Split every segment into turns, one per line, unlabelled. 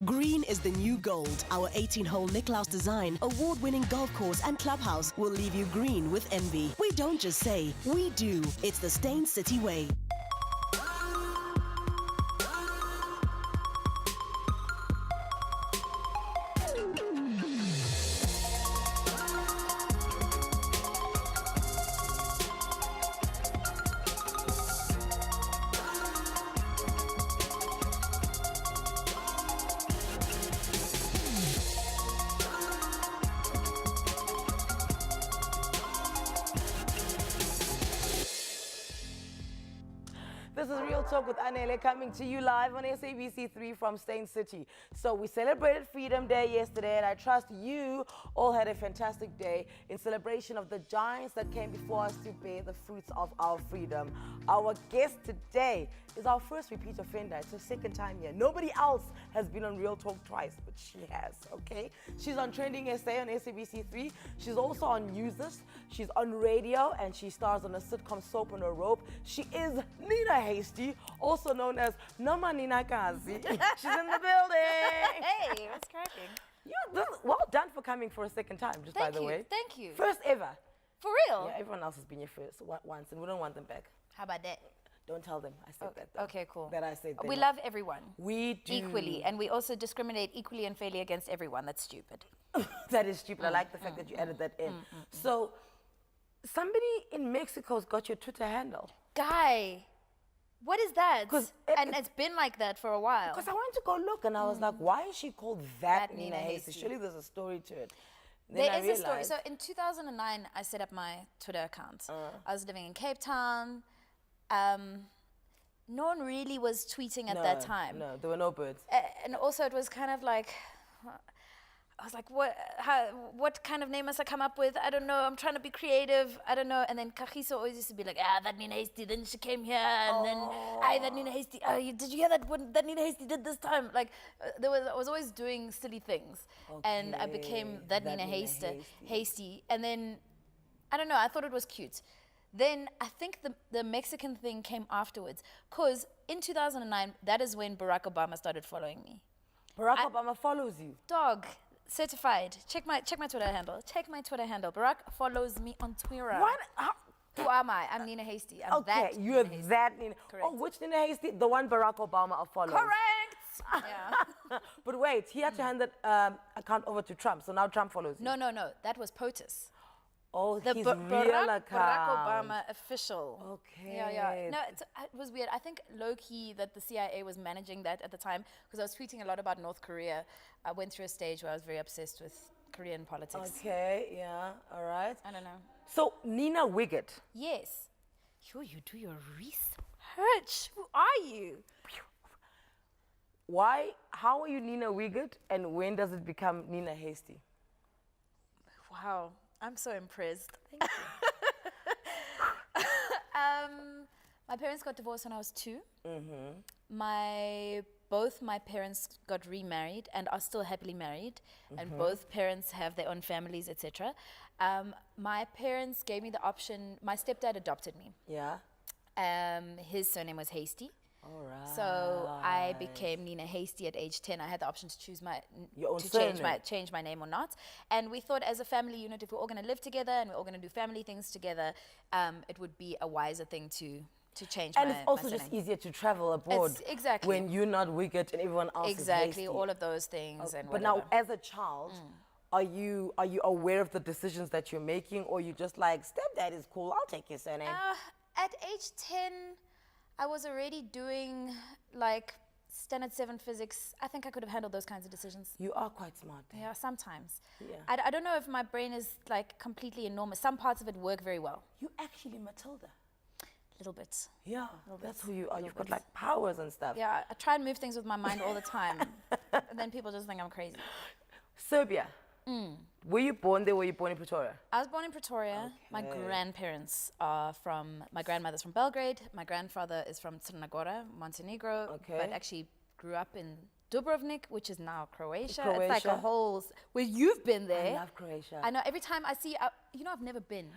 Green is the new gold. Our 18-hole Nicklaus design, award-winning golf course and clubhouse will leave you green with envy. We don't just say, we do. It's the Stain City way.
This is Real Talk with Anele coming to you live on SABC3 from Stain City. So we celebrated Freedom Day yesterday, and I trust you all had a fantastic day in celebration of the giants that came before us to bear the fruits of our freedom. Our guest today is our first repeat offender. It's her second time here. Nobody else has been on Real Talk twice, but she has, okay? She's on Trending SA on SABC3. She's also on Newsist. She's on radio, and she stars on a sitcom Soap on a Rope. She is Nina Hastie, also known as Noma Nina Kazi. She's in the building.
Hey, what's cracking?
Well done for coming for a second time, just by the way.
Thank you.
First ever.
For real?
Yeah, everyone else has been here first once, and we don't want them back.
How about that?
Don't tell them I said that. Though.
Okay, cool.
That I said that.
We love everyone.
We do.
Equally, and we also discriminate equally and fairly against everyone. That's stupid.
That is stupid. I like the fact that you added that in. So, somebody in Mexico's got your Twitter handle.
Guy, what is that? And it's been like that for a while.
Because I went to go look, and I was like, why is she called that Nina Hastie? Surely there's a story to it.
There is a story. So in 2009, I set up my Twitter account. I was living in Cape Town. No one really was tweeting at that time.
No, there were no birds.
And also it was kind of like, I was like, what kind of name must I come up with? I don't know. I'm trying to be creative. I don't know. And then Kagiso always used to be like, that Nina Hastie. Then she came here, and then that Nina Hastie. Did you hear that? What that Nina Hastie did this time? Like, I was always doing silly things, and I became that Nina Hastie. And then, I don't know. I thought it was cute. Then I think the Mexican thing came afterwards, because in 2009, that is when Barack Obama started following me.
Barack Obama follows you.
Dog. Certified. Check my Twitter handle. Check my Twitter handle. Barack follows me on Twitter.
What?
Who am I? I'm Nina Hastie.
Okay, you're that Nina.
Correct.
Oh, which Nina Hastie? The one Barack Obama follows.
Correct. Yeah.
But wait, he had to hand that account over to Trump, so now Trump follows you.
No. That was POTUS.
Oh,
The
his
Barack
real account.
Obama official.
Okay.
Yeah. No, it was weird. I think low-key that the CIA was managing that at the time, because I was tweeting a lot about North Korea. I went through a stage where I was very obsessed with Korean politics.
Okay, yeah, all right.
I don't know.
So, Nina Wiggett.
Yes. You do your research. Who are you?
How are you Nina Wiggett, and when does it become Nina Hastie?
Wow. I'm so impressed. Thank you. My parents got divorced when I was 2. Both my parents got remarried and are still happily married, and both parents have their own families, etc. My parents gave me the option. My stepdad adopted me.
Yeah.
His surname was Hastie.
All right.
So I became Nina Hastie at age 10. I had the option to choose change my name or not. And we thought, as a family unit, if we're all going to live together and we're all going to do family things together, it would be a wiser thing to change
and
my
it's also
my
just
surname.
easier to travel abroad.
Exactly.
When you're not Wiggett and everyone else is Hastie.
All of those things. And
but
whatever.
now, as a child, are you aware of the decisions that you're making, or you just like, stepdad is cool, I'll take your surname?
At age 10, I was already doing like standard 7 physics. I think I could have handled those kinds of decisions.
You are quite smart.
Yeah, sometimes.
Yeah.
I don't know if my brain is like completely enormous. Some parts of it work very well.
You actually Matilda.
Little bit.
Yeah, that's who you are. You've got like powers and stuff.
Yeah, I try and move things with my mind all the time. And then people just think I'm crazy.
Serbia. Were you born there? Were you born in Pretoria?
I was born in Pretoria.
Okay.
My grandparents are my grandmother's from Belgrade. My grandfather is from Crna Gora, Montenegro, but actually grew up in Dubrovnik, which is now Croatia. It's like a whole, where you've been there.
I love Croatia.
I know, every time I see, I've never been.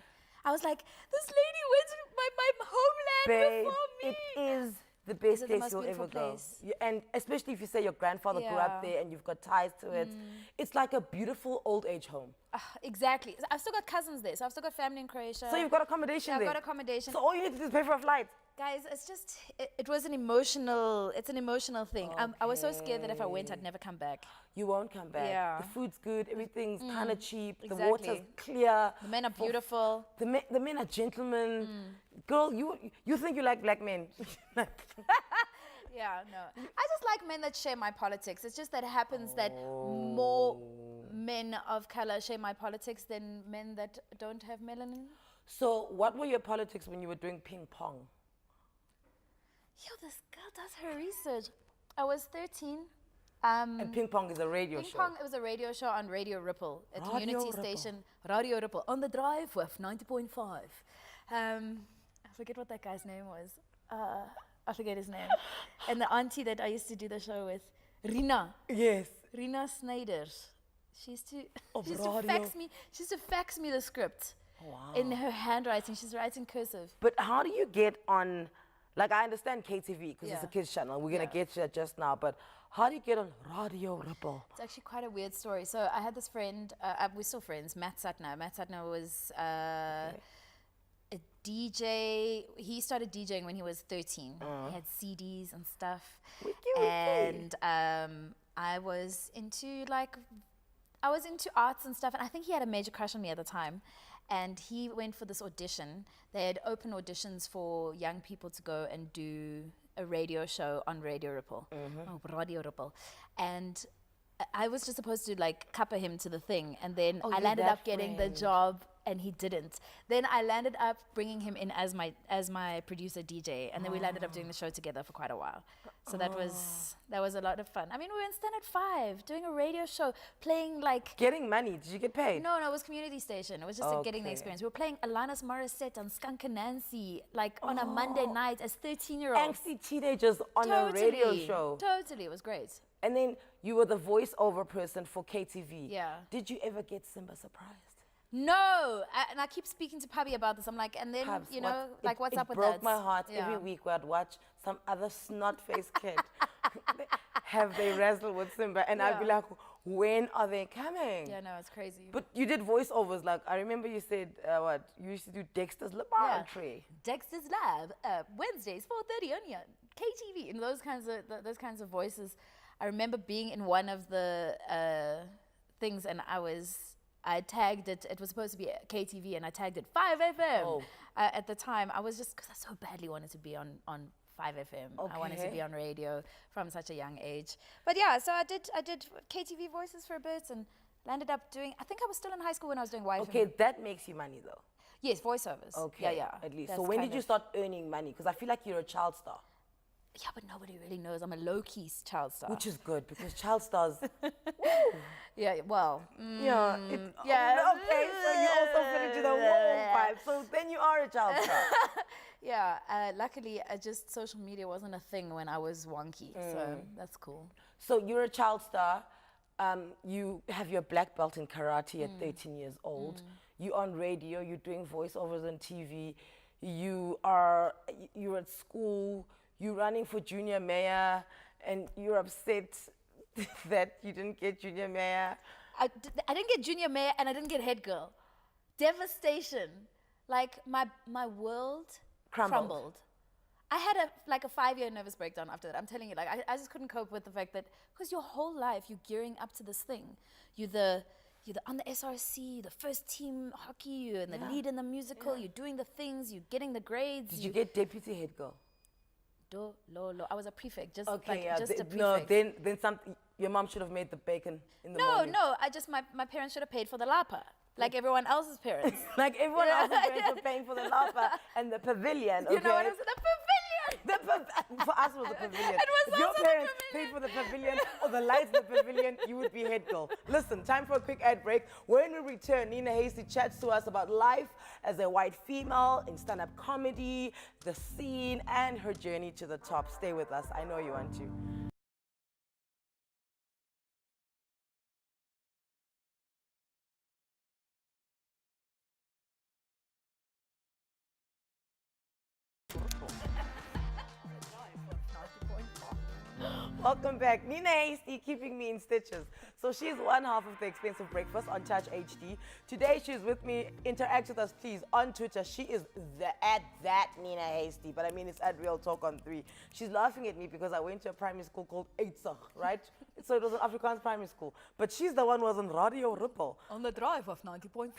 I was like, this lady went to my homeland before me.
It is the best
Is it the
place
most
you'll ever
beautiful
go.
place?
And especially if you say your grandfather grew up
Yeah.
there and you've got ties to it. It's like a beautiful old age home.
Exactly. I've still got cousins there, so I've still got family in Croatia.
So you've got accommodation
I've
there.
got accommodation.
So all you need to do is pay for a flight.
Guys, it's just, it was an emotional, it's an emotional thing. I was so scared that if I went, I'd never come back.
You won't come back.
Yeah.
The food's good, everything's kind of cheap, the
exactly.
water's clear.
The men are beautiful.
The men are gentlemen. Girl, you think you like black men.
Yeah, no. I just like men that share my politics. It's just that it happens that more men of color share my politics than men that don't have melanin.
So what were your politics when you were doing ping pong?
Yo, this girl does her research. I was 13.
And ping pong is a radio
Ping
show.
Pong, it was a radio show on Radio Ripple, a
Radio
community
Ripple.
station, Radio Ripple, on the drive with 90.5. I forget what that guy's name was. I forget his name. And the auntie that I used to do the show with, Rina
Yes.
Snyder. She used to,
Of
she used to
radio.
fax me. She used to fax me the script in her handwriting. She's writing cursive.
But how do you get on, like I understand KTV because it's a
Yeah.
kids channel. We're going to
Yeah.
get to that just now. But how do you get on Radio Ripple?
It's actually quite a weird story. So I had this friend, we're still friends, Matt Satner. Matt Satner was a DJ. He started DJing when he was 13. He had CDs and stuff. And I was into arts and stuff. And I think he had a major crush on me at the time. And he went for this audition. They had open auditions for young people to go and do a radio show on Radio Ripple. Oh, Radio Ripple. And I was just supposed to like cuppa him to the thing. And then I
you're
landed
that
up getting the
friend.
job and he didn't. Then I landed up bringing him in as my producer DJ. And then we landed up doing the show together for quite a while. So that was a lot of fun. I mean, we were in Standard 5 doing a radio show, playing like...
Getting money. Did you get paid?
No, it was community station. It was just getting the experience. We were playing Alanis Morissette on Skunk and Nancy, like on a Monday night as 13-year-olds.
Angsty teenagers on a radio show.
Totally, it was great.
And then you were the voiceover person for KTV.
Yeah.
Did you ever get Simba surprised?
No, and I keep speaking to Pabi about this. I'm like, and then,
Pubs,
you know, what's
it
up with that?
It broke my heart
Yeah.
every week where I'd watch some other snot-faced kid have they wrestle with Simba. And I'd be
Yeah.
like, when are they coming?
Yeah, no, it's crazy.
But you did voiceovers. Like, I remember you said, you used to do Dexter's Laboratory.
Dexter's Lab, Wednesdays, 4:30 on your KTV, and those kinds of voices. I remember being in one of the things, and I tagged it. It was supposed to be KTV, and I tagged it 5FM.
Oh.
At the time, I was just because I so badly wanted to be on 5FM. I wanted to
Okay.
be on radio from such a young age. But yeah, so I did KTV voices for a bit, and landed up doing. I think I was still in high school when I was doing YFM.
Okay, that makes you money though.
Yes, voiceovers.
Okay.
Yeah.
At least.
That's
So when
kind
did you
of-
start earning money? Because I feel like you're a child star.
Yeah, but nobody really knows. I'm a low-key child star.
Which is good because child stars.
Yeah, well.
Yeah.
Yeah.
Okay, so you also fit into the whoa vibe. So then you are a child star.
Yeah, luckily, social media wasn't a thing when I was wonky, so that's cool.
So you're a child star. You have your black belt in karate at 13 years old. You're on radio. You're doing voiceovers on TV. You're at school. You're running for junior mayor, and you're upset that you didn't get junior mayor.
I didn't get junior mayor, and I didn't get head girl. Devastation. Like, my world crumbled. I had a 5-year nervous breakdown after that. I'm telling you, like, I just couldn't cope with the fact that, because your whole life you're gearing up to this thing. You're on the SRC, the first team hockey, you're in the lead in the musical, you're doing the things, you're getting the grades.
Did you get deputy head girl?
I was a prefect, just
Okay,
a prefect.
no, then your mom should have made the bacon in the morning.
No, my parents should have paid for the lapa, like everyone else's parents.
Like everyone else's parents were paying for the lapa and the pavilion, okay?
You know what I'm saying? The pavilion!
For us, it was the pavilion.
It was
If your
also the
parents
pavilion.
paid for the pavilion or the lights in the pavilion, you would be head girl. Listen, time for a quick ad break. When we return, Nina Hastie chats to us about life as a white female in stand-up comedy, the scene, and her journey to the top. Stay with us. I know you want to. Welcome back. Nina Hastie keeping me in stitches. So she's one half of the expensive breakfast on Touch HD. Today she's with me. Interact with us, please, on Twitter. She is at that Nina Hastie, but I mean it's at Real Talk on 3. She's laughing at me because I went to a primary school called Eitzach, right? So it was an Afrikaans primary school. But she's the one who was on Radio Ripple.
On the drive of 90.5.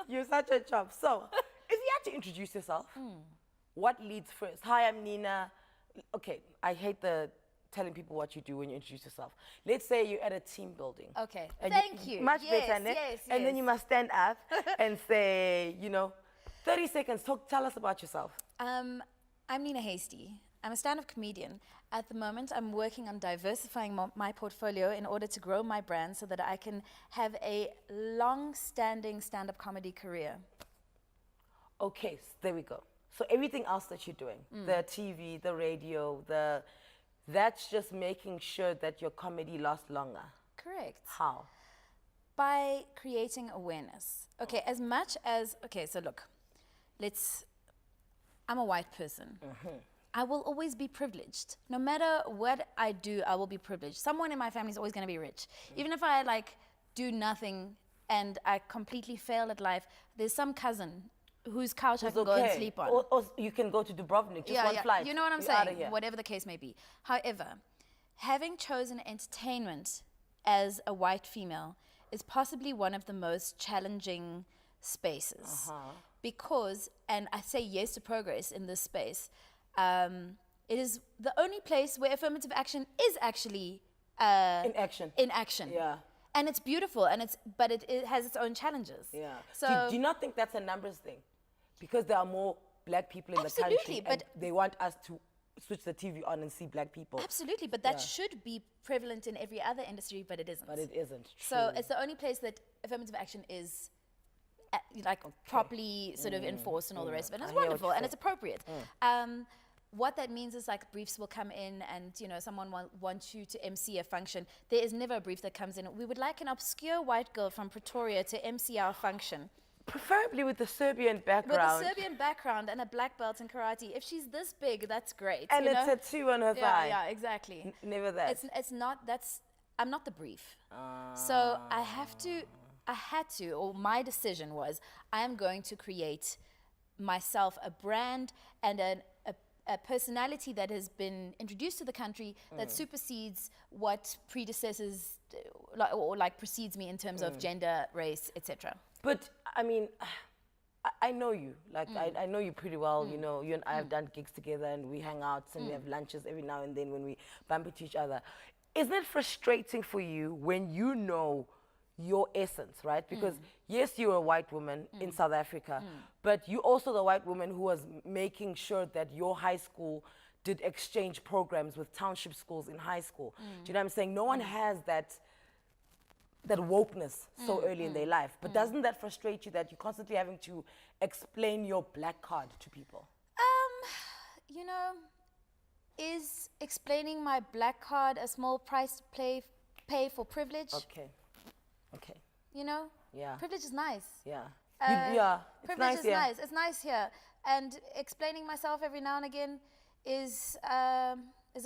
You're such a chump. So, if you had to introduce yourself, what leads first? Hi, I'm Nina. Okay, I hate telling people what you do when you introduce yourself. Let's say you're at a team building.
Okay,
And
thank you.
Much
Yes,
better, ne?
yes,
And then
yes.
you must stand up and say, 30 seconds, tell us about yourself.
I'm Nina Hastie. I'm a stand-up comedian. At the moment, I'm working on diversifying my portfolio in order to grow my brand so that I can have a long-standing stand-up comedy career.
Okay, there we go. So everything else that you're doing, the TV, the radio, that's just making sure that your comedy lasts longer.
Correct.
How?
By creating awareness. Okay, as much as, so look, I'm a white person. I will always be privileged. No matter what I do, I will be privileged. Someone in my family is always gonna be rich. Even if I do nothing and I completely fail at life, there's some cousin whose couch I can go and sleep on.
Or you can go to Dubrovnik, just one flight.
You know what I'm
You're outta
saying?
here.
Whatever the case may be. However, having chosen entertainment as a white female is possibly one of the most challenging spaces. Because, and I say yes to progress in this space, it is the only place where affirmative action is actually
in action.
in action.
Yeah.
And it's beautiful, but it has its own challenges.
Yeah.
So
do you not think that's a numbers thing? Because there are more black people in the country,
Absolutely,
and
but
they want us to switch the TV on and see black people.
absolutely, but that should be prevalent in every other industry, but it isn't.
But it isn't.
So
truly.
it's the only place that affirmative action is properly sort of enforced and all the rest of it. And it's
I hear what
wonderful
you're
and it's appropriate. What that means is briefs will come in and someone wants you to MC a function. There is never a brief that comes in. We would like an obscure white girl from Pretoria to MC our function.
Preferably with the Serbian
With
background.
a Serbian background and a black belt in karate. If she's this big, that's great.
And
you
it's
know?
a 2 on her thigh.
Yeah, exactly.
Never that.
It's not, I'm not the brief. So I had to, or my decision was, I am going to create myself a brand and a personality that has been introduced to the country that supersedes what predecessors or precedes me in terms of gender, race, etc.
But I mean, I know you. I know you pretty well. You and I have done gigs together, and we hang out and we have lunches every now and then when we bump into each other. Isn't it frustrating for you when you know your essence, right? Because yes, you're a white woman in South Africa, but you're also the white woman who was making sure that your high school did exchange programs with township schools in high school. Do you know what I'm saying? No one has that wokeness so early in their life. But doesn't that frustrate you that you're constantly having to explain your black card to people?
Is explaining my black card a small price to pay for privilege?
Okay. Yeah.
Privilege is nice.
Yeah. It's
Privilege
nice,
is
yeah.
nice. It's nice here. And explaining myself every now and again is a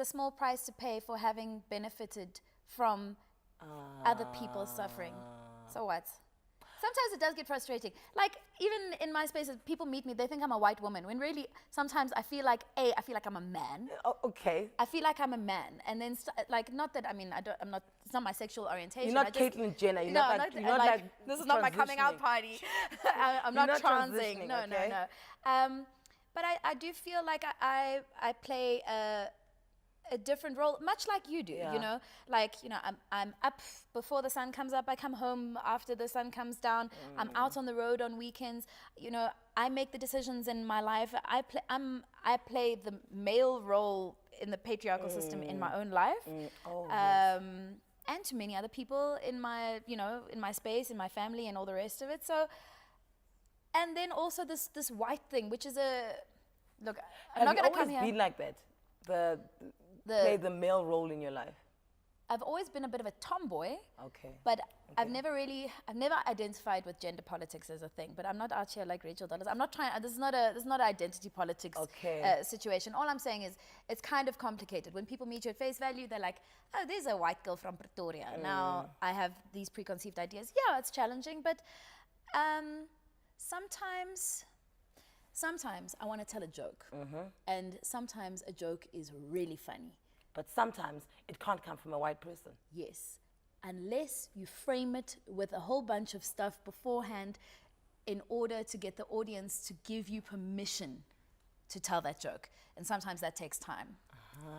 small price to pay for having benefited from other people's suffering. So what? Sometimes it does get frustrating. Even in my spaces, people meet me, they think I'm a white woman, when really, sometimes I feel like I'm a man.
Oh, okay.
I feel like I'm a man. And then, not that, I'm not, it's not my sexual orientation.
You're not Caitlyn Jenner. You're not
this is not my coming out
transitioning.
party. I'm
You're
not
not
transing.
transitioning,
No,
okay?
no. But I do feel like I play a different role, much like you do,
Yeah.
I'm up before the sun comes up, I come home after the sun comes down, I'm out on the road on weekends, I make the decisions in my life, I play the male role in the patriarchal system in my own life, and to many other people in my, in my space, in my family and all the rest of it, so, and then also this white thing, which is look, I'm not
Have you
gonna come
always
here.
been like that? Play the male role in your life?
I've always been a bit of a tomboy.
Okay.
But I've never identified with gender politics as a thing. But I'm not out here like Rachel Dollars. I'm not trying. This is not an identity politics situation. All I'm saying is it's kind of complicated. When people meet you at face value, they're like, oh, there's a white girl from Pretoria. Now I have these preconceived ideas. Yeah, it's challenging, but sometimes I want to tell a joke, and sometimes a joke is really funny.
But sometimes it can't come from a white person.
Yes, unless you frame it with a whole bunch of stuff beforehand in order to get the audience to give you permission to tell that joke. And sometimes that takes time.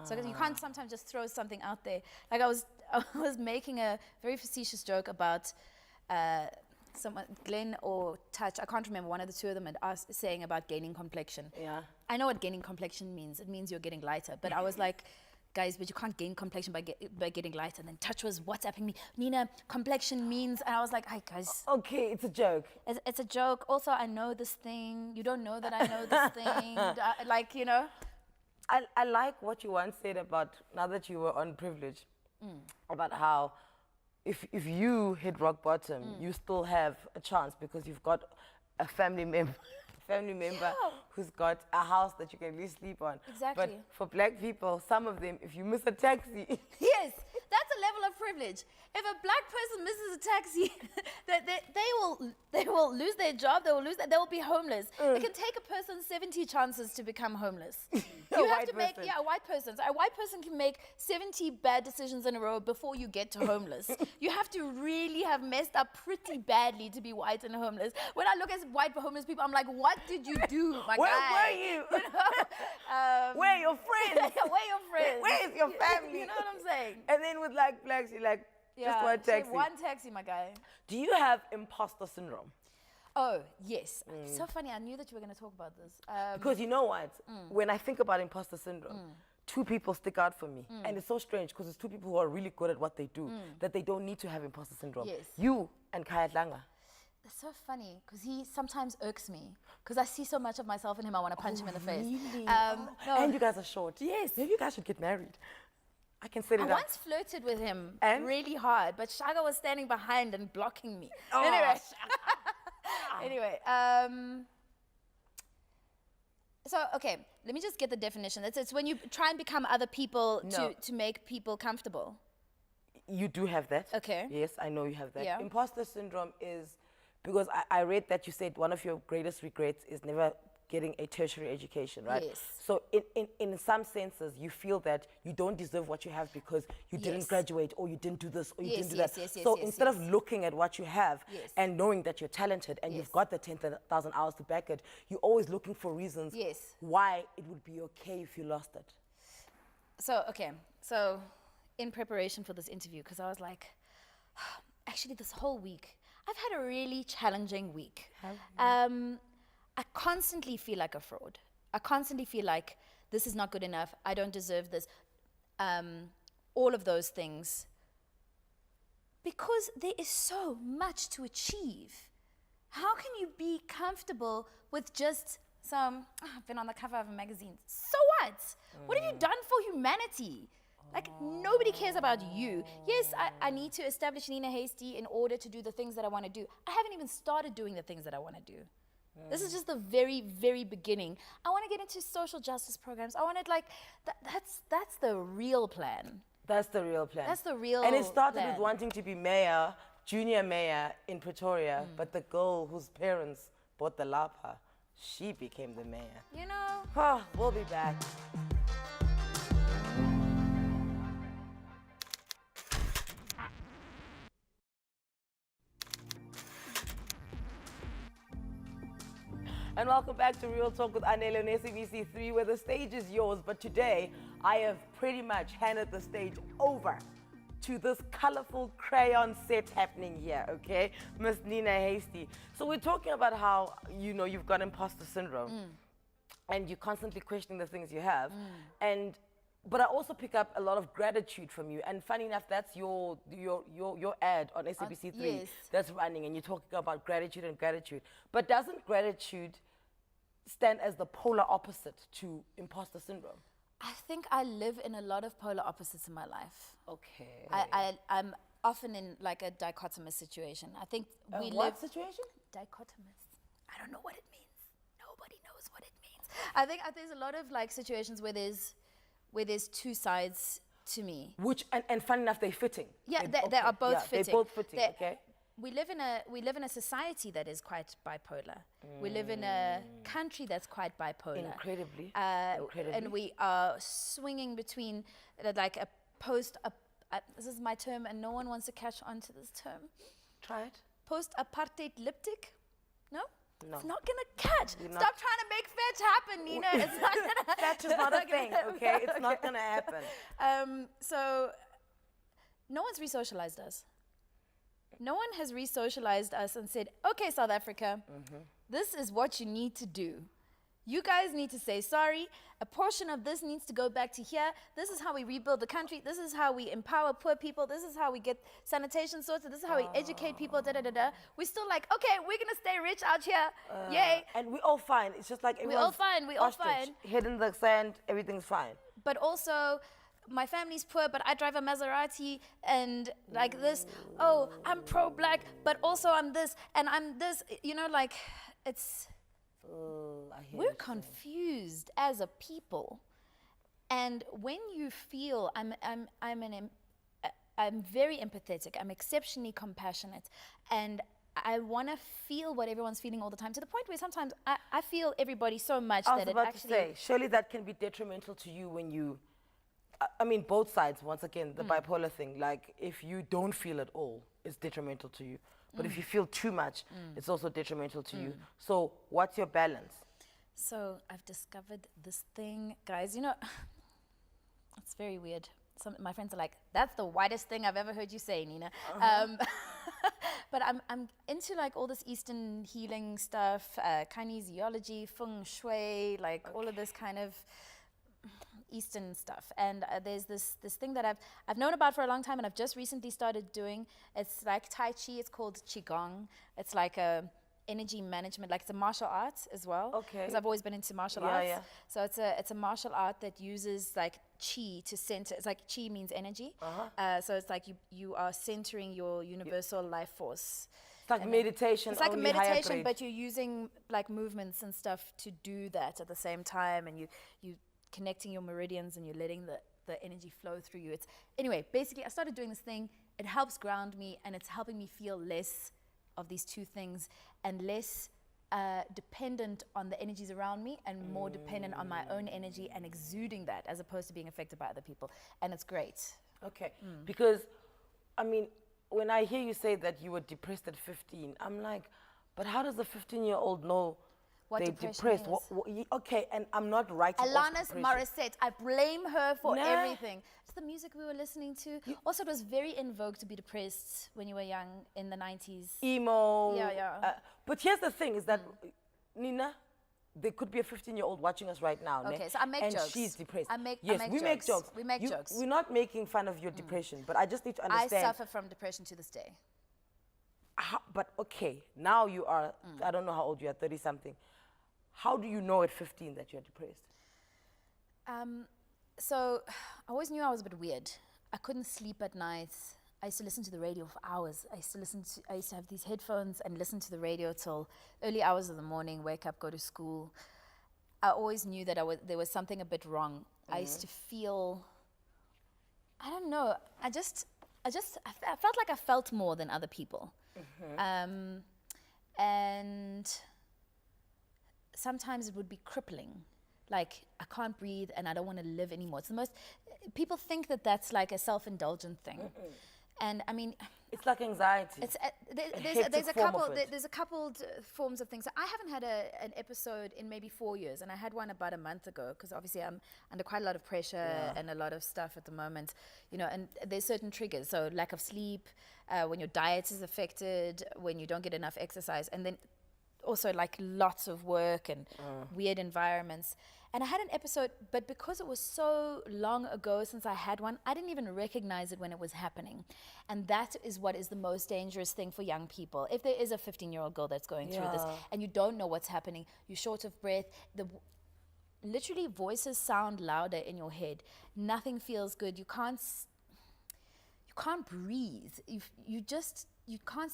So you can't sometimes just throw something out there. Like I was making a very facetious joke about someone, Glenn or Touch, I can't remember, one of the two of them had saying about gaining complexion.
Yeah.
I know what gaining complexion means. It means you're getting lighter. But I was like, guys, but you can't gain complexion by getting lighter. And then Touch was WhatsApping me, Nina, complexion means, and I was like, hi guys.
Okay, it's a joke.
It's a joke. Also, I know this thing. You don't know that I know this thing. Like, you know.
I like what you once said about, now that you were on privilege, about how if you hit rock bottom, you still have a chance because you've got a family member who's got a house that you can at least sleep on.
Exactly.
But for black people, some of them, if you miss a taxi...
Yes, that's a level of privilege. If a black person misses a taxi, they will lose their job, they will be homeless. It can take a person 70 chances to become homeless. You have to make, a white person. So a white person can make 70 bad decisions in a row before you get to homeless. You have to really have messed up pretty badly to be white and homeless. When I look at white homeless people, I'm like, what did you do, my
Where
guy?
were you? Where are your friends?
Where are your friends?
Where is your family?
You know what I'm saying?
And then with like blacks, you're like, just one taxi.
One taxi, my guy.
Do you have imposter syndrome?
Oh, yes. So funny. I knew that you were going to talk about this.
Because you know what? When I think about imposter syndrome, two people stick out for me. And it's so strange because it's two people who are really good at what they do that they don't need to have imposter syndrome.
Yes.
You and Kaya Langa.
That's so funny because he sometimes irks me because I see so much of myself in him. I want to punch him in the face.
Really?
No.
And you guys are short.
Yes.
Maybe you guys should get married. I can set it
I
up.
once flirted with him
And?
really hard, but Shaga was standing behind and blocking me.
Oh,
Anyway, so, okay, let me just get the definition. It's when you try and become other people to make people comfortable.
You do have that.
Okay.
Yes, I know you have that.
Yeah.
Imposter syndrome is, because I read that you said one of your greatest regrets is never getting a tertiary education, right?
Yes.
So in some senses, you feel that you don't deserve what you have because you didn't graduate or you didn't do this or you didn't do that. So instead of looking at what you have and knowing that you're talented and you've got the 10,000 hours to back it, you're always looking for reasons why it would be okay if you lost it. So, okay, so in preparation for this interview, because I was like, actually this whole week, I've had a really challenging week. I constantly feel like a fraud. I constantly feel like this is not good enough. I don't deserve this. All of those things. Because there is so much to achieve. How can you be comfortable with just some, I've been on the cover of a magazine. So what? What have you done for humanity? Like, nobody cares about you. Yes, I need to establish Nina Hastie in order to do the things that I want to do. I haven't even started doing the things that I want to do. This is just the very, very beginning. I want to get into social justice programs. I want to, like, that's the real plan. That's the real plan.
That's the real
And it started
plan.
with wanting to be mayor, junior mayor in Pretoria, but the girl whose parents bought the lapa, she became the mayor.
You know?
Oh, we'll be back. And welcome back to Real Talk with Anele on SABC 3, where the stage is yours. But today, I have pretty much handed the stage over to this colorful crayon set happening here, okay? Miss Nina Hastie. So we're talking about how, you know, you've got imposter syndrome. And you're constantly questioning the things you have. But I also pick up a lot of gratitude from you. And funny enough, that's your ad on SABC 3 that's running, and you're talking about gratitude and gratitude. But doesn't gratitude stand as the polar opposite to imposter syndrome?
I think I live in a lot of polar opposites in my life.
Okay.
I'm often in like a dichotomous situation. I think we live...
What situation?
Dichotomous. I don't know what it means. Nobody knows what it means. I think there's a lot of like situations where there's two sides to me.
Which, and fun enough, they're fitting.
Yeah, they are both fitting.
They're both fitting, okay?
We live in a society that is quite bipolar. We live in a country that's quite bipolar.
Incredibly.
And we are swinging between like a this is my term, and no one wants to catch on to this term.
Try it.
Post-apartheid lipstick? No?
No.
It's not gonna catch.
You're
Stop trying to make fetch happen, Nina. It's not gonna.
Fetch is not a thing, okay? It's not gonna happen.
So, no one's re-socialized us. No one has re-socialized us and said, okay, South Africa, this is what you need to do. You guys need to say sorry. A portion of this needs to go back to here. This is how we rebuild the country. This is how we empower poor people. This is how we get sanitation sorted. This is how we educate people, da-da-da-da. We're still like, okay, we're going to stay rich out here. Yay.
And we're all fine. It's just like
we're all fine. We're all
ostrich,
fine.
Head in the sand, everything's fine.
But also, my family's poor, but I drive a Maserati and like this. Oh, I'm pro-black, but also I'm this and I'm this. You know, like it's... We're confused as a people, and when you feel I'm very empathetic, I'm exceptionally compassionate, and I want to feel what everyone's feeling all the time, to the point where sometimes I feel everybody so much that it actually...
I was about to say, surely that can be detrimental to you when you... I mean, both sides, once again, the bipolar thing, like if you don't feel it all, it's detrimental to you. But if you feel too much, it's also detrimental to you. So what's your balance?
So I've discovered this thing, guys, you know, it's very weird. My friends are like, that's the whitest thing I've ever heard you say, Nina. But I'm into like all this Eastern healing stuff, kinesiology, feng shui, like all of this kind of Eastern stuff. And there's this thing that I've known about for a long time, and I've just recently started doing. It's like Tai Chi. It's called Qigong. It's like a energy management, like it's a martial arts as well. Okay. Because I've always been into martial arts. Yeah. So it's a martial art that uses like Qi to center. It's like Qi means energy. So it's like you are centering your universal life force.
It's like meditation.
It's like a meditation, but you're using like movements and stuff to do that at the same time, and you connecting your meridians and you're letting the energy flow through you. Anyway, basically I started doing this thing. It helps ground me, and it's helping me feel less of these two things and less dependent on the energies around me and more dependent on my own energy and exuding that as opposed to being affected by other people. And it's great.
Okay. Because, I mean, when I hear you say that you were depressed at 15, I'm like, but how does a 15-year-old know
what
they're
depressed?
Okay, and I'm not writing
Alanis Morissette, I blame her for everything. It's the music we were listening to. Also, it was very in vogue to be depressed when you were young in the 90s.
Emo.
Yeah.
But here's the thing, is that, Nina, there could be a 15-year-old watching us right now.
Okay, so I make jokes.
And she's depressed.
We make jokes.
We're not making fun of your depression, but I just need to understand.
I suffer from depression to this day.
But okay, now you are, I don't know how old you are, 30-something. How do you know at 15 that you're depressed?
So I always knew I was a bit weird. I couldn't sleep at night. I used to listen to the radio for hours. I used to have these headphones and listen to the radio till early hours of the morning, wake up, go to school. I always knew that there was something a bit wrong. I used to feel, I don't know, I felt like I felt more than other people. And sometimes it would be crippling. Like, I can't breathe and I don't want to live anymore. People think that that's like a self-indulgent thing. And I mean,
it's like anxiety.
There's a couple forms of things. So I haven't had an episode in maybe 4 years, and I had one about a month ago, because obviously I'm under quite a lot of pressure and a lot of stuff at the moment, you know, and there's certain triggers. So lack of sleep, when your diet is affected, when you don't get enough exercise, and then also like lots of work and weird environments. And I had an episode, but because it was so long ago since I had one, I didn't even recognize it when it was happening. And that is what is the most dangerous thing for young people. If there is a 15-year-old girl that's going through this and you don't know what's happening, you're short of breath, literally voices sound louder in your head. Nothing feels good. You can't breathe. You can't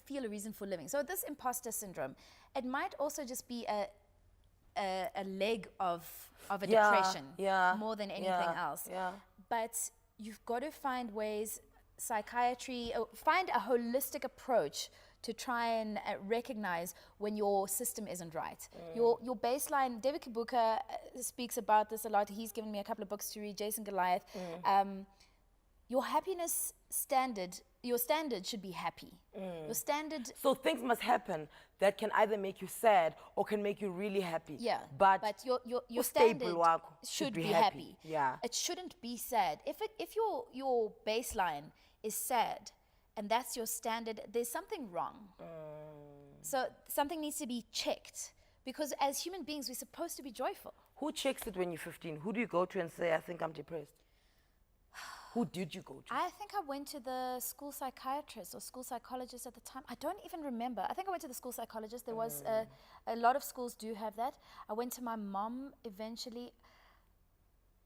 feel a reason for living. So this imposter syndrome, it might also just be a leg of a depression more than anything else.
Yeah.
But you've got to find ways, psychiatry, find a holistic approach to try and recognize when your system isn't right. Your baseline, David Kibuka speaks about this a lot. He's given me a couple of books to read, Jason Goliath. Your happiness standard, your standard should be happy. Your standard...
So things must happen that can either make you sad or can make you really happy.
Yeah,
but
your standard should be happy.
Yeah.
It shouldn't be sad. If your baseline is sad and that's your standard, there's something wrong. So something needs to be checked, because as human beings, we're supposed to be joyful.
Who checks it when you're 15? Who do you go to and say, I think I'm depressed? Who did you go to?
I think I went to the school psychiatrist or school psychologist at the time. I don't even remember. I think I went to the school psychologist. There was a lot of schools do have that. I went to my mom eventually.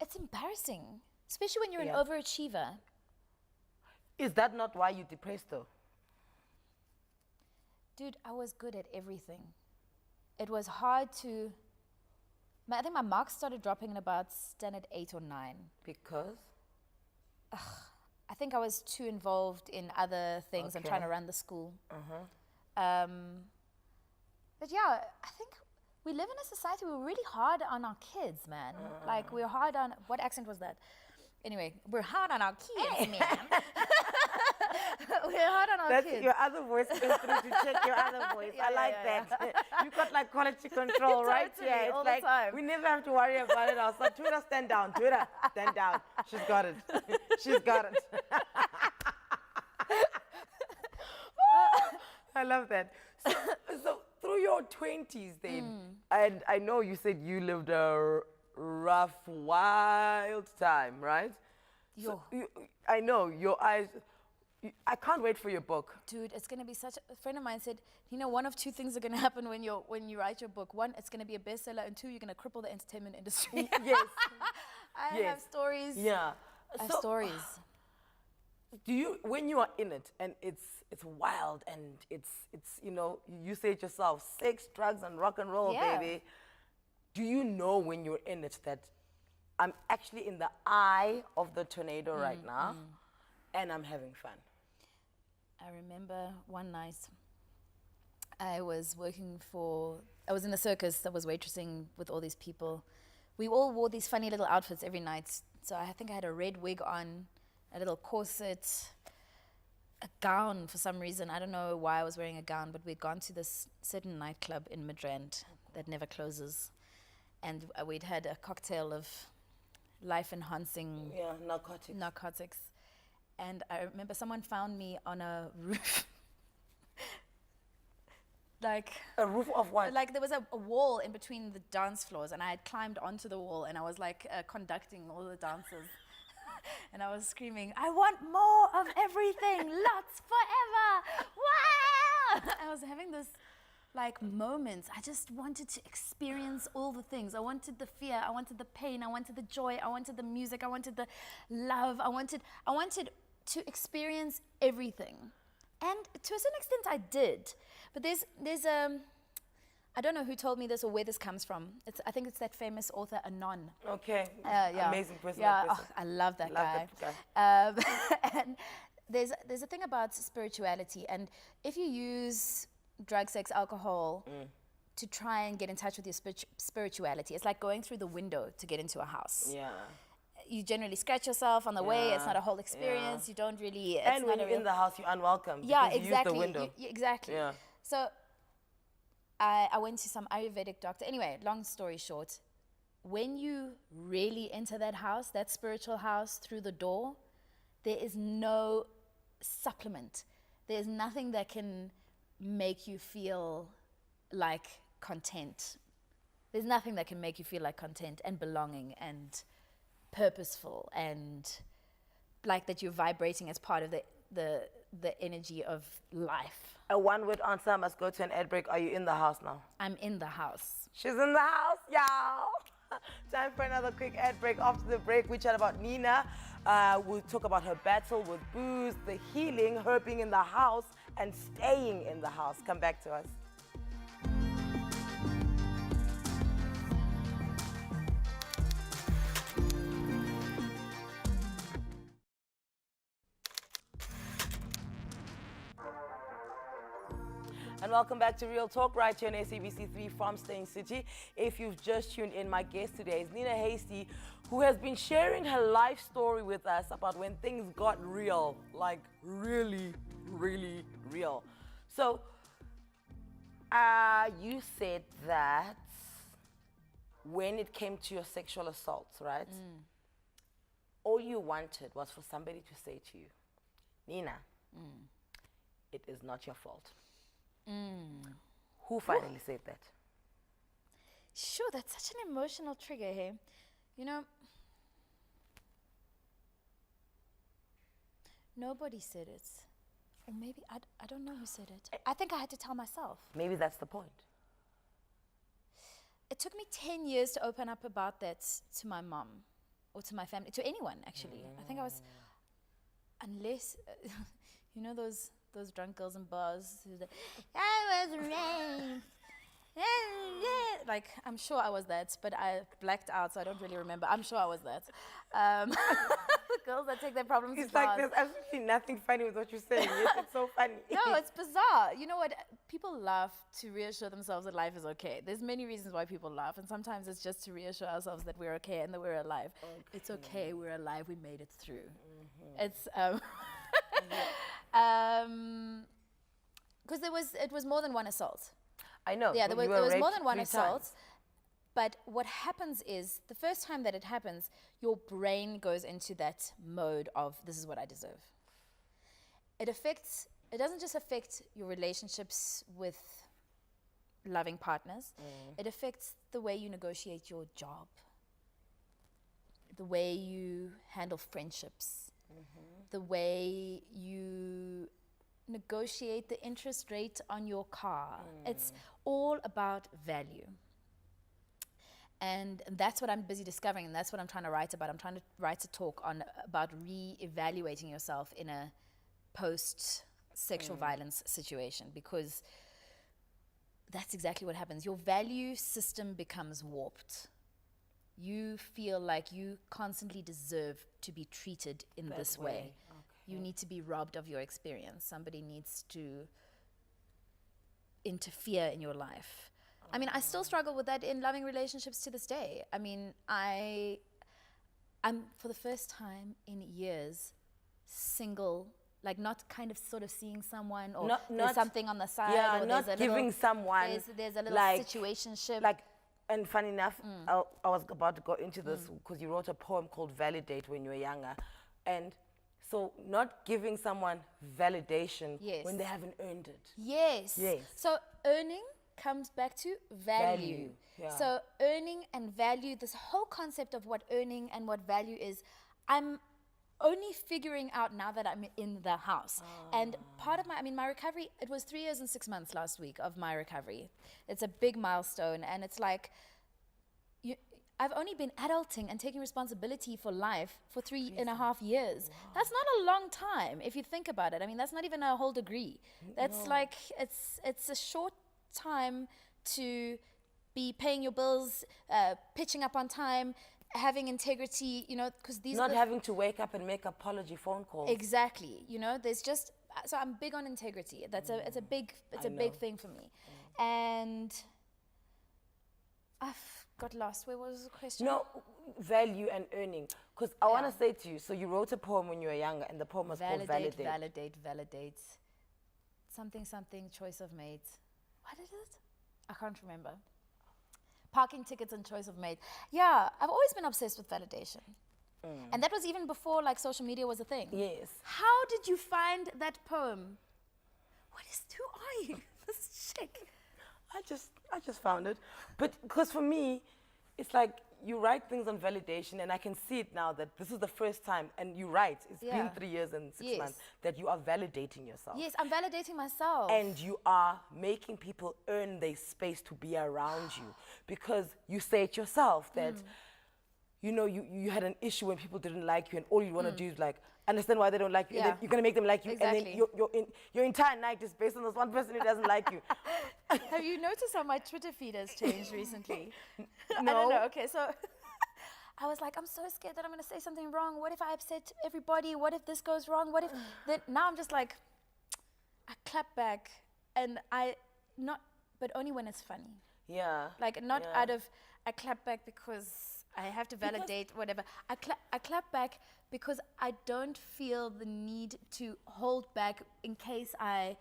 It's embarrassing, especially when you're an overachiever.
Is that not why you're depressed though?
Dude, I was good at everything. It was hard to... I think my marks started dropping in about standard 8 or 9.
Because?
I think I was too involved in other things and trying to run the school. But yeah, I think we live in a society where we're really hard on our kids, man. Like, we're hard on... What accent was that? Anyway, we're hard on our kids, man. We're hard on our kids.
That's your other voice came through to check your other voice. I like that. You got like quality control, right?
Totally,
Yeah, it's
all
like
the time.
we never have to worry about it. So Twitter, stand down. Twitter, stand down. She's got it. She's got it. I love that. So through your 20s then, and I know you said you lived a rough, wild time, right? So I know your eyes... I can't wait for your book.
Dude, it's going to be such... A friend of mine said, you know, one of two things are going to happen when you write your book. One, it's going to be a bestseller, and two, you're going to cripple the entertainment industry.
Yes.
I have stories.
Yeah.
I have stories.
Do you, when you are in it, and it's wild, and it's you know, you say it yourself, sex, drugs, and rock and roll, baby. Do you know when you're in it that I'm actually in the eye of the tornado right now, and I'm having fun?
I remember one night I was in a circus. I was waitressing with all these people. We all wore these funny little outfits every night. So I think I had a red wig on, a little corset, a gown for some reason. I don't know why I was wearing a gown, but we'd gone to this certain nightclub in Midrand that never closes. And we'd had a cocktail of life-enhancing narcotics. And I remember someone found me on a roof. Like...
A roof of what?
Like there was a wall in between the dance floors, and I had climbed onto the wall, and I was like conducting all the dancers. And I was screaming, I want more of everything, lots forever, wow! I was having this like moments. I just wanted to experience all the things. I wanted the fear, I wanted the pain, I wanted the joy, I wanted the music, I wanted the love, I wanted to experience everything. And to a certain extent I did. But there's I don't know who told me this or where this comes from. I think it's that famous author Anon.
Okay. Amazing person.
Yeah, I love that guy.
That guy.
And there's a thing about spirituality, and if you use drug, sex, alcohol to try and get in touch with your spirituality, it's like going through the window to get into a house.
Yeah. You
generally scratch yourself on the way. It's not a whole experience. You don't really...
And when you're in the house, you're unwelcome.
Yeah,
because
exactly.
You use the window.
Exactly.
Yeah.
So I went to some Ayurvedic doctor. Anyway, long story short, when you really enter that house, that spiritual house, through the door, there is no supplement. There's nothing that can make you feel like content. There's nothing that can make you feel like content and belonging and purposeful and like that you're vibrating as part of the energy of life.
A one-word answer, I must go to an ad break. Are you in the house now?
I'm in the house.
She's in the house, y'all. Time for another quick ad break. After the break, we chat about Nina. We'll talk about her battle with booze, the healing, her being in the house, and staying in the house. Come back to us. And welcome back to Real Talk right here on SABC3 from Stain City. If you've just tuned in, my guest today is Nina Hastie, who has been sharing her life story with us about when things got real, like really, really real. So, you said that when it came to your sexual assaults, right? All you wanted was for somebody to say to you, Nina, it is not your fault. Who finally said that?
Sure, that's such an emotional trigger, hey? You know, nobody said it. Or maybe, I don't know who said it. I think I had to tell myself.
Maybe that's the point.
It took me 10 years to open up about that to my mom or to my family, to anyone, actually. I think I was, unless, you know those drunk girls in bars who's like, I was raped. Like, I'm sure I was that, but I blacked out, so I don't really remember. I'm sure I was that. The girls that take their problems
It's
to
like
bars.
there's absolutely nothing funny with what you're saying. It's so funny.
No, it's bizarre. You know what? People laugh to reassure themselves that life is okay. There's many reasons why people laugh, and sometimes it's just to reassure ourselves that we're okay and that we're alive.
Okay.
It's okay, we're alive, we made it through. It's because it was more than one assault.
I know.
Yeah,
but
there
you
was
were
more
raped
than one
3
assault.
times.
But what happens is, the first time that it happens, your brain goes into that mode of, this is what I deserve. It doesn't just affect your relationships with loving partners, it affects the way you negotiate your job, the way you handle friendships, the way you negotiate the interest rate on your car. It's all about value. And that's what I'm busy discovering, and that's what I'm trying to write about. I'm trying to write a talk about re-evaluating yourself in a post-sexual violence situation, because that's exactly what happens. Your value system becomes warped. You feel like you constantly deserve to be treated in this way.
Okay.
You need to be robbed of your experience. Somebody needs to interfere in your life. I mean, I still struggle with that in loving relationships to this day. I mean, I'm for the first time in years single, like not kind of sort of seeing someone, or there's something on the side,
Yeah,
or
not
there's a
giving
little,
someone
there's a little
like,
situationship.
Like, and funny enough, I was about to go into this because you wrote a poem called Validate when you were younger. And so not giving someone validation when they haven't earned it.
Yes. So earning comes back to value.
Yeah.
So earning and value, this whole concept of what earning and what value is, I'm only figuring out now that I'm in the house. And part of my recovery, it was 3 years and 6 months last week of my recovery. It's a big milestone, and it's like, I've only been adulting and taking responsibility for life for 3.5 years. Wow. That's not a long time if you think about it. I mean, that's not even a whole degree. That's like, it's a short time to be paying your bills, pitching up on time, having integrity, you know, because these
not having to wake up and make apology phone calls.
Exactly. You know, there's just, so I'm big on integrity. It's a big thing for me. And I've got lost. Where was the question?
No, value and earning. Because I want to say to you, so you wrote a poem when you were younger, and the poem was called Validate.
Validate. Something, choice of mates. What is it? I can't remember. Parking tickets and choice of mate. Yeah, I've always been obsessed with validation. And that was even before like social media was a thing.
Yes.
How did you find that poem? Who are you? This chick.
I just found it. But because for me, it's like you write things on validation, and I can see it now that this is the first time, and you write, it's been
Yeah.
3 years and 6
Yes.
months, that you are validating yourself.
Yes, I'm validating myself.
And you are making people earn their space to be around you, because you say it yourself that, you know, you had an issue when people didn't like you, and all you want to do is like understand why they don't like you, and
Yeah.
then you're going to make them like you, and
Exactly.
then your entire night is based on this one person who doesn't like you.
Have you noticed how my Twitter feed has changed recently? I
No.
don't know. Okay, so I was like, I'm so scared that I'm going to say something wrong. What if I upset everybody? What if this goes wrong? What if then now I'm just like, I clap back, and but only when it's funny.
Yeah.
Like not
Yeah.
out of I clap back because I have to validate whatever. I clap back because I don't feel the need to hold back in case I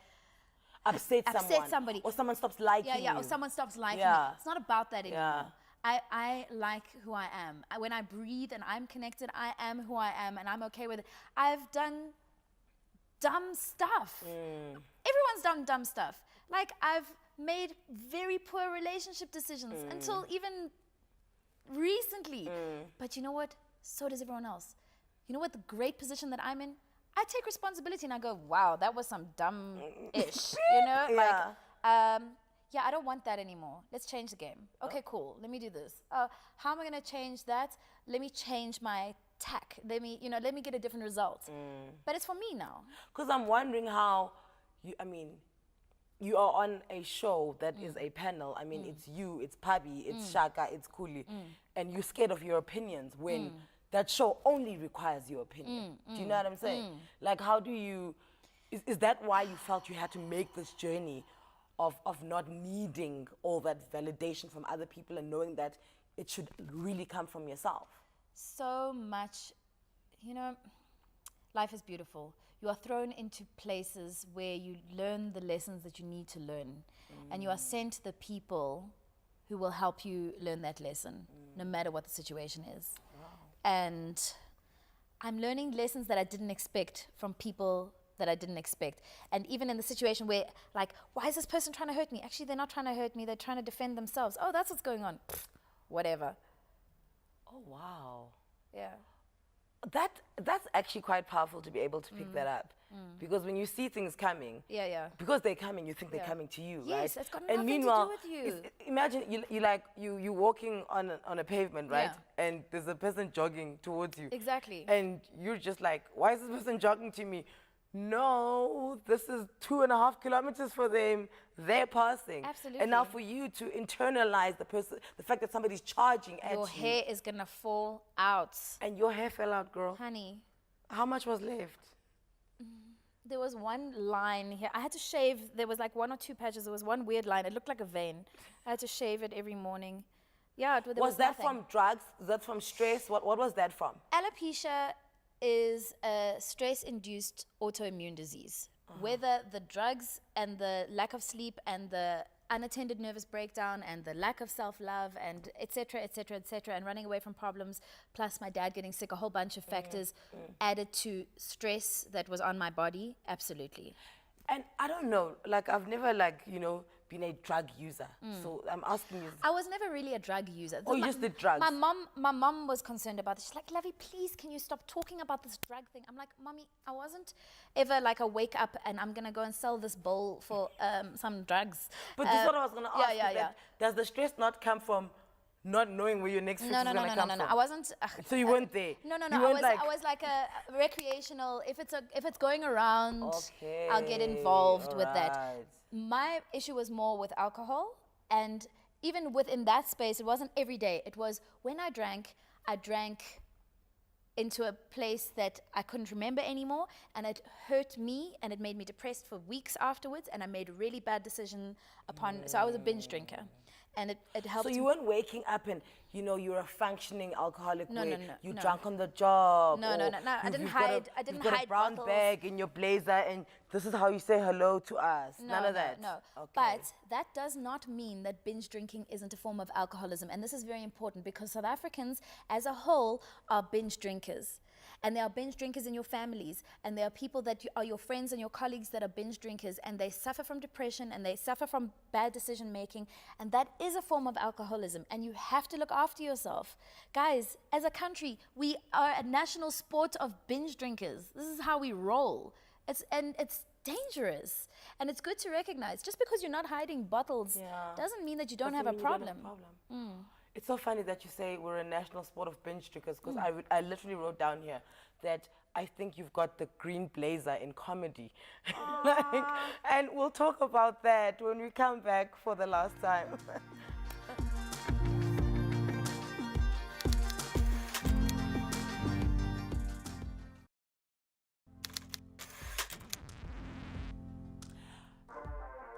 upset someone,
somebody.
or someone stops liking
yeah,
you.
or someone stops liking
Yeah.
me. It's not about that anymore.
Yeah.
I like who I am. When I breathe and I'm connected, I am who I am, and I'm okay with it. I've done dumb stuff. Everyone's done dumb stuff. Like I've made very poor relationship decisions until even recently. But you know what? So does everyone else. You know what the great position that I'm in? I take responsibility and I go, wow, that was some dumb-ish, you know?
Yeah.
Like, yeah, I don't want that anymore. Let's change the game. Okay, cool. Let me do this. How am I going to change that? Let me change my tack. Let me get a different result. But it's for me now.
Because I'm wondering how, you are on a show that is a panel. I mean, it's you, it's Pabi, it's Shaka, it's Kuli, and you're scared of your opinions when that show only requires your opinion. Do you know what I'm saying? Like, how do you, is that why you felt you had to make this journey of not needing all that validation from other people and knowing that it should really come from yourself?
So much, life is beautiful. You are thrown into places where you learn the lessons that you need to learn. And you are sent the people who will help you learn that lesson, no matter what the situation is. Wow. And I'm learning lessons that I didn't expect from people that I didn't expect. And even in the situation where, like, why is this person trying to hurt me? Actually, they're not trying to hurt me. They're trying to defend themselves. Oh, that's what's going on. Whatever.
Oh, wow.
Yeah.
That's actually quite powerful to be able to pick that up. Because when you see things coming, because they're coming, you think they're coming to you, right?
Yes, it's got
And
nothing
meanwhile,
to do with you.
imagine you're walking on a pavement, right?
Yeah.
And there's a person jogging towards you.
Exactly.
And you're just like, why is this person jogging to me? No, this is 2.5 kilometers for them. They're passing.
Absolutely.
And now for you to internalize the fact that somebody's charging at you.
Your hair is going to fall out.
And your hair fell out, girl.
Honey.
How much was left?
There was one line here. I had to shave. There was like 1 or 2 patches. There was one weird line. It looked like a vein. I had to shave it every morning. Yeah, there was
that
nothing.
from drugs? Was that from stress? What was that from?
Alopecia is a stress-induced autoimmune disease. Whether the drugs and the lack of sleep and the unattended nervous breakdown and the lack of self-love and et cetera, and running away from problems, plus my dad getting sick, a whole bunch of factors added to stress that was on my body, absolutely.
And I don't know, like I've never been a drug user. So I'm asking you.
I was never really a drug user.
Oh, you just did drugs?
My mom was concerned about this. She's like, Lovey, please, can you stop talking about this drug thing? I'm like, Mommy, I wasn't ever like a wake up and I'm going to go and sell this bowl for some drugs.
But this is what I was going to ask. Does the stress not come from not knowing where your next fix is going to come from?
No. I wasn't.
So you weren't there?
No. I was like a recreational. If it's going around, I'll get involved with that. My issue was more with alcohol, and even within that space, it wasn't every day. It was when I drank into a place that I couldn't remember anymore, and it hurt me, and it made me depressed for weeks afterwards, and I made a really bad decision so I was a binge drinker. And it helped.
So you weren't waking up and, you're a functioning alcoholic.
No.
You drank on the job.
No. I didn't hide. I didn't
You've got
hide
a brown
bottles.
bag in your blazer, and this is how you say hello to us. None of that.
No.
Okay.
But that does not mean that binge drinking isn't a form of alcoholism. And this is very important because South Africans as a whole are binge drinkers. and there are binge drinkers in your families, and there are people that are your friends and your colleagues that are binge drinkers, and they suffer from depression and they suffer from bad decision making, and that is a form of alcoholism, and you have to look after yourself. Guys, as a country, we are a national sport of binge drinkers. This is how we roll. It's dangerous, and it's good to recognize. Just because you're not hiding bottles doesn't mean that you don't have a problem.
It's so funny that you say we're a national sport of binge drinkers, because I literally wrote down here that I think you've got the green blazer in comedy. And we'll talk about that when we come back for the last time.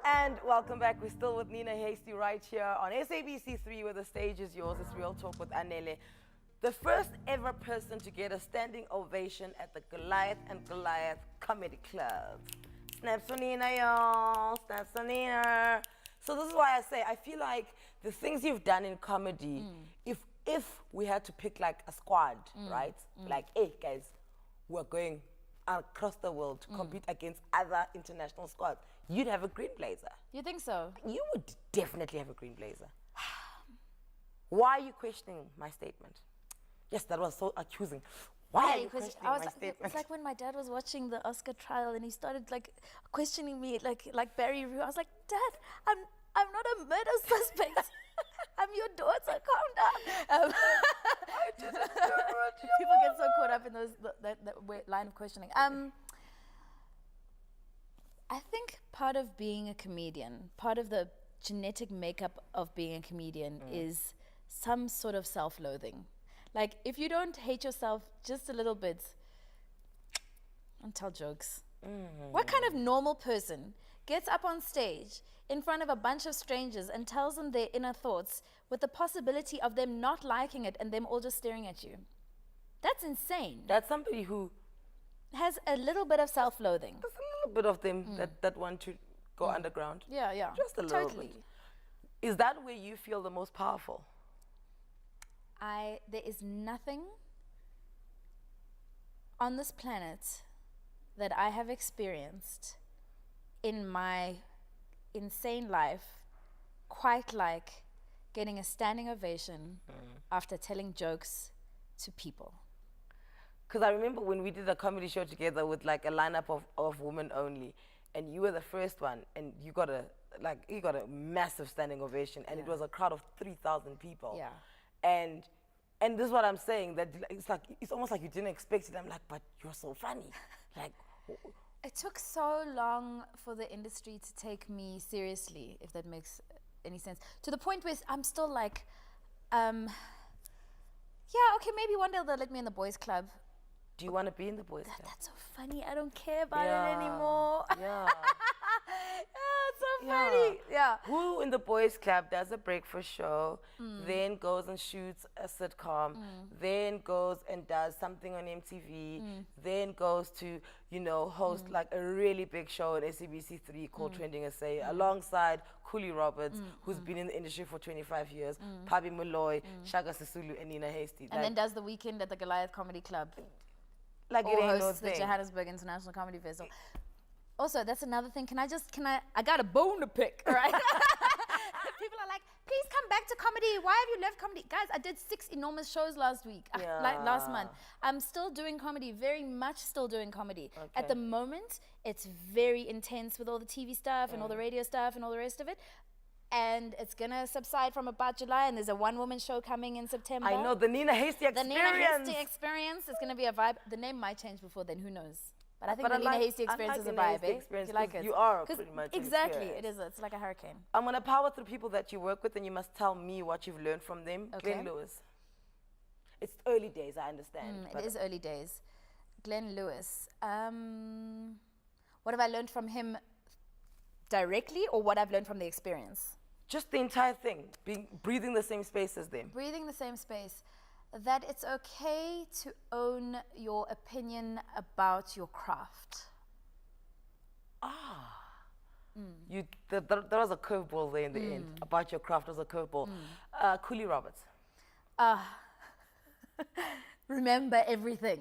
And welcome back. We're still with Nina Hastie right here on SABC3, where the stage is yours. It's Real Talk with Anele. The first ever person to get a standing ovation at the Goliath and Goliath Comedy Club. Snaps on Nina, y'all. Snaps on Nina. So this is why I say, I feel like the things you've done in comedy, if we had to pick like a squad, right? Like, hey, guys, we're going across the world to compete against other international squads, you'd have a green blazer.
You think so?
You would definitely have a green blazer. Why are you questioning my statement? Yes, that was so accusing. Why are you questioning my statement?
It's like when my dad was watching the Oscar trial and he started like questioning me, like Barry Rue. I was like, Dad, I'm not a murder suspect. I'm your daughter. Calm down. People get so caught up in that line of questioning. I think part of being a comedian, part of the genetic makeup of being a comedian is some sort of self-loathing. Like, if you don't hate yourself just a little bit, don't tell jokes. What kind of normal person gets up on stage in front of a bunch of strangers and tells them their inner thoughts with the possibility of them not liking it and them all just staring at you? That's insane.
That's somebody who
has a little bit of self-loathing.
There's a little bit of them that want to go underground.
Yeah.
Just a little bit. Is that where you feel the most powerful?
There is nothing on this planet that I have experienced in my insane life quite like getting a standing ovation after telling jokes to people.
Because I remember when we did a comedy show together with like a lineup of women only, and you were the first one, and you got a massive standing ovation, and it was a crowd of 3,000 people.
Yeah.
And this is what I'm saying, that it's almost like you didn't expect it. I'm like, but you're so funny. Like,
it took so long for the industry to take me seriously, if that makes any sense. To the point where I'm still like, yeah, okay, maybe one day they'll let me in the boys' club.
Do you want to be in the boys' club?
That's so funny. I don't care about it anymore.
Yeah.
It's so funny. Yeah.
Who in the boys' club does a breakfast show, then goes and shoots a sitcom, then goes and does something on MTV, then goes to, host like a really big show on SABC3 called Trending SA, alongside Cooley Roberts, who's been in the industry for 25 years, Pabi Molloy, Shaka Sisulu, and Nina Hastie.
And then does the weekend at the Goliath Comedy Club.
Like
or
it ain't no
hosts the
thing.
Johannesburg International Comedy Festival. Also, that's another thing. I got a bone to pick, right? People are like, please come back to comedy. Why have you left comedy? Guys, I did 6 enormous shows last last month. I'm still doing comedy, very much still doing comedy.
Okay.
At the moment, it's very intense with all the TV stuff and all the radio stuff and all the rest of it. And it's going to subside from about July, and there's a one-woman show coming in September.
I know, the Nina Hastie Experience.
The Nina Hastie Experience is going to be a vibe. The name might change before then, who knows? But I think the Nina Hastie Experience is a vibe, eh? You like it?
You are pretty much an
exactly,
experience.
it is. It's like a hurricane.
I'm going to power through people that you work with, and you must tell me what you've learned from them.
Okay.
Glenn Lewis. It's early days, I understand.
It is early days. Glenn Lewis. What have I learned from him directly, or what I've learned from the experience?
Just the entire thing, breathing the same space as them.
Breathing the same space. That it's okay to own your opinion about your craft.
There was a curveball there in the end. About your craft was a curveball. Cooley Roberts.
remember everything.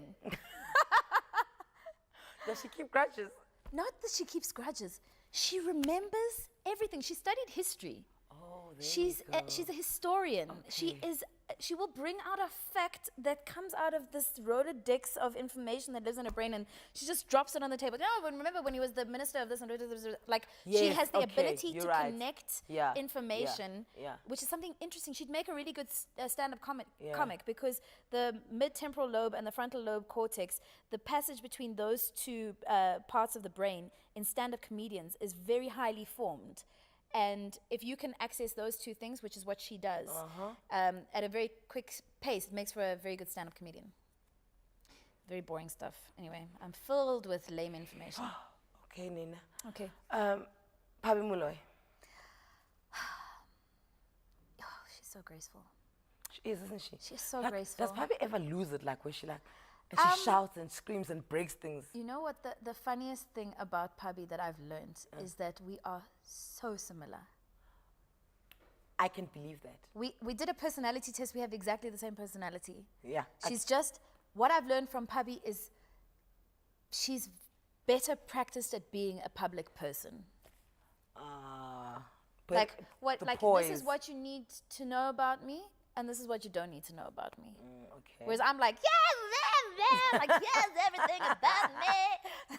Does she keep grudges?
Not that she keeps grudges. She remembers everything. She studied history.
Oh, there
She's
you go.
she's a historian.
Okay.
She will bring out a fact that comes out of this Rolodex of information that lives in her brain, and she just drops it on the table. No, but remember when he was the minister of this and like she
Yes,
has the
okay,
ability
you're
to
right.
connect
Yeah,
information,
yeah.
which is something interesting. She'd make a really good stand-up
Yeah.
comic because the mid-temporal lobe and the frontal lobe cortex, the passage between those two parts of the brain in stand-up comedians is very highly formed. And if you can access those two things, which is what she does, at a very quick pace, it makes for a very good stand-up comedian. Very boring stuff. Anyway, I'm filled with lame information.
Okay, Nina.
Okay.
Pabi Muloy.
Oh, she's so graceful.
She is, isn't she?
She's so
Like,
graceful.
Does Pabi ever lose it, like, where she like, and she shouts and screams and breaks things?
You know what the funniest thing about Pabi that I've learned is that we are so similar.
I can believe that.
We did a personality test. We have exactly the same personality.
Yeah.
She's just, what I've learned from Pabi is she's better practiced at being a public person.
But
Like what?
the
Like
poise.
this is what you need to know about me, and this is what you don't need to know about me.
Okay.
Whereas I'm like, yes, like yes, everything about me.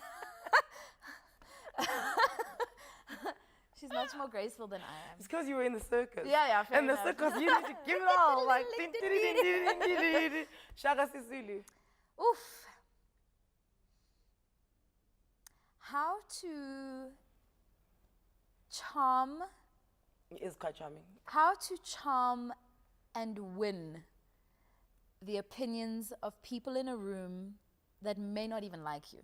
She's much more graceful than I am.
It's because you were in the circus.
Yeah, fair
And the
enough.
circus, you need to give it all. Like, Shaka Sisulu.
Oof. How to charm,
It is quite charming.
how to charm and win the opinions of people in a room that may not even like you.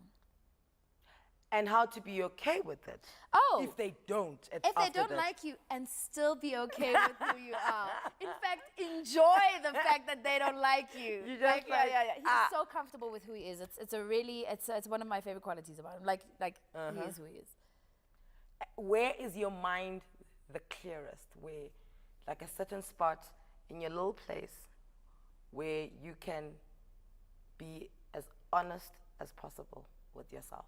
And how to be okay with it.
Oh.
If they don't.
If they don't like you and still be okay with who you are. In fact, enjoy the fact that they don't like you.
You just like,
He's so comfortable with who he is. It's one of my favorite qualities about him. Like he is who he is.
Where is your mind the clearest? Where, like a certain spot in your little place where you can be as honest as possible with yourself.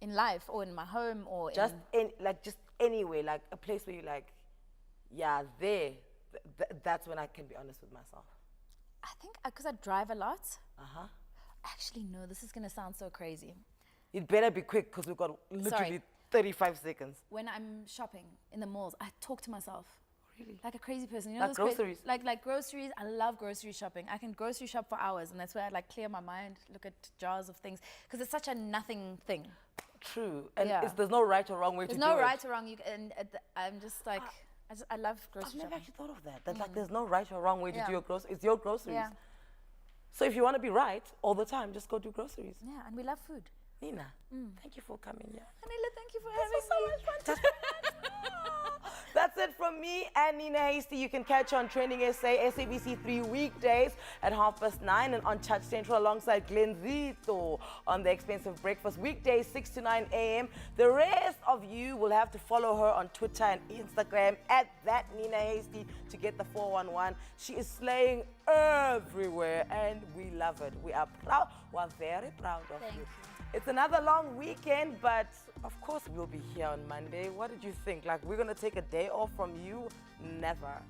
In life or in my home or
Just just anywhere, like a place where you're like, yeah, there. That's when I can be honest with myself.
I think because I drive a lot.
Uh-huh.
Actually, no, this is going to sound so crazy.
You'd better be quick because we've got literally 35 seconds.
When I'm shopping in the malls, I talk to myself.
Really?
Like a crazy person. You
Like
those
groceries?
Like groceries. I love grocery shopping. I can grocery shop for hours, and that's where I like clear my mind, look at jars of things, because it's such a nothing thing.
True. And
Yeah.
there's no right or wrong way
There's
to do
no
it.
right or wrong. I'm just like, I love
I've
grocery
never
shopping.
actually thought of that. That like there's no right or wrong way to
Yeah.
do your groceries. It's your groceries.
Yeah.
So if you want to be right all the time, just go do groceries.
Yeah, and we love food.
Nina, thank you for coming here.
Anele, thank you for
This was so
having me.
much fun. That's it from me and Nina Hastie. You can catch her on Trending SA, SABC 3 weekdays at 9:30 and on Touch Central alongside Glenn Zito on The Expensive Breakfast weekdays 6 to 9 a.m. The rest of you will have to follow her on Twitter and Instagram at that Nina Hastie to get the 411. She is slaying everywhere and we love it. We are proud. We're very proud of
Thank
you.
you.
It's another long weekend, but of course we'll be here on Monday. What did you think? Like, we're going to take a day off from you? Never.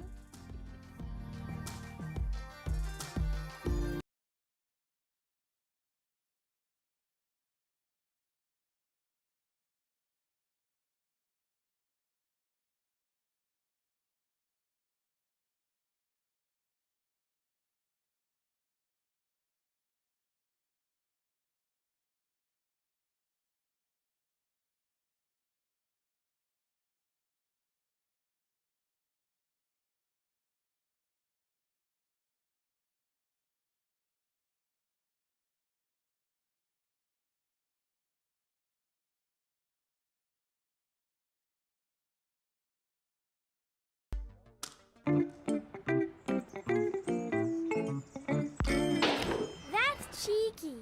That's cheeky.